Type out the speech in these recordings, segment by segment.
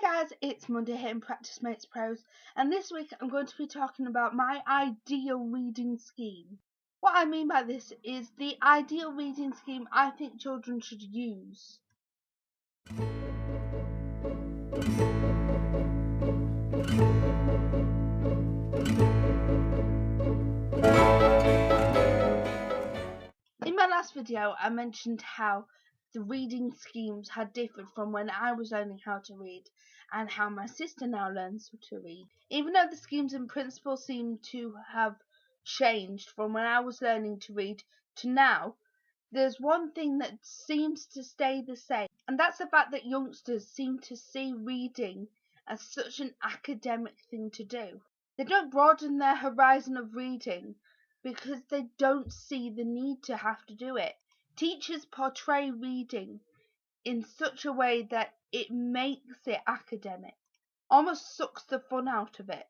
guys, it's Monday here in Practice Makes Pros, and this week I'm going to be talking about my ideal reading scheme. What I mean by this is the ideal reading scheme I think children should use. In my last video I mentioned how the reading schemes had differed from when I was learning how to read and how my sister now learns to read. Even though the schemes in principle seem to have changed from when I was learning to read to now, there's one thing that seems to stay the same, and that's the fact that youngsters seem to see reading as such an academic thing to do. They don't broaden their horizon of reading because they don't see the need to have to do it. Teachers portray reading in such a way that it makes it academic, almost sucks the fun out of it.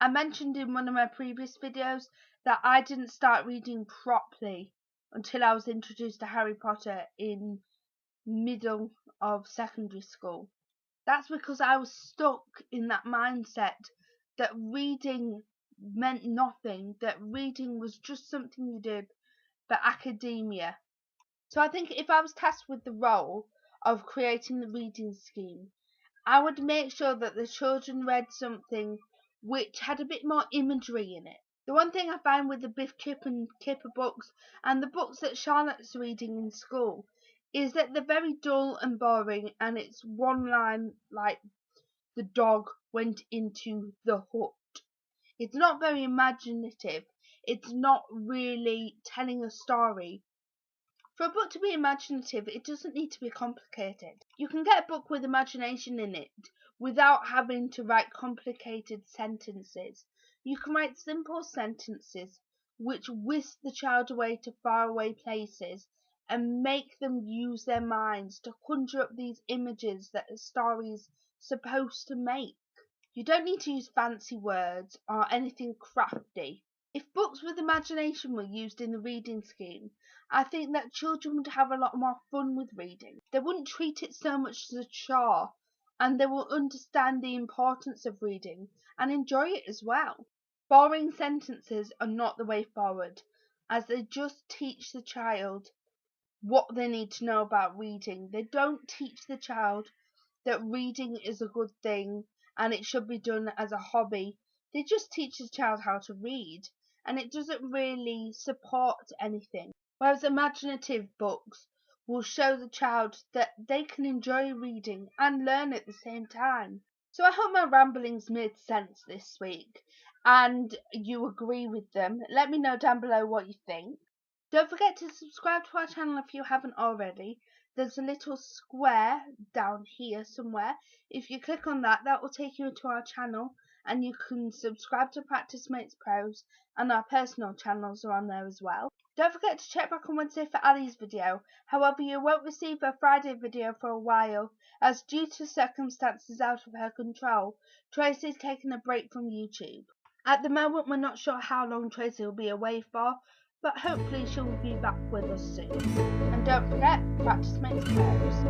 I mentioned in one of my previous videos that I didn't start reading properly until I was introduced to Harry Potter in middle of secondary school. That's because I was stuck in that mindset that reading meant nothing, that reading was just something you did for academia. So I think if I was tasked with the role of creating the reading scheme, I would make sure that the children read something which had a bit more imagery in it. The one thing I find with the Biff, Kip and Kipper books and the books that Charlotte's reading in school is that they're very dull and boring, and it's one line like the dog went into the hut. It's not very imaginative. It's not really telling a story. For a book to be imaginative, it doesn't need to be complicated. You can get a book with imagination in it without having to write complicated sentences. You can write simple sentences which whisk the child away to faraway places and make them use their minds to conjure up these images that a story is supposed to make. You don't need to use fancy words or anything crafty. If books with imagination were used in the reading scheme, I think that children would have a lot more fun with reading. They wouldn't treat it so much as a chore, and they will understand the importance of reading and enjoy it as well. Boring sentences are not the way forward, as they just teach the child what they need to know about reading. They don't teach the child that reading is a good thing and it should be done as a hobby. They just teach the child how to read, and it doesn't really support anything. Whereas imaginative books will show the child that they can enjoy reading and learn at the same time. So I hope my ramblings made sense this week and you agree with them. Let me know down below what you think. Don't forget to subscribe to our channel if you haven't already. There's a little square down here somewhere. If you click on that, that will take you into our channel, and you can subscribe to Practice Makes Pros, and our personal channels are on there as well. Don't forget to check back on Wednesday for Ali's video. However, you won't receive a Friday video for a while, as due to circumstances out of her control, Tracy's taken a break from YouTube. At the moment, we're not sure how long Tracy will be away for, but hopefully she'll be back with us soon. And don't forget, Practice Makes Pros.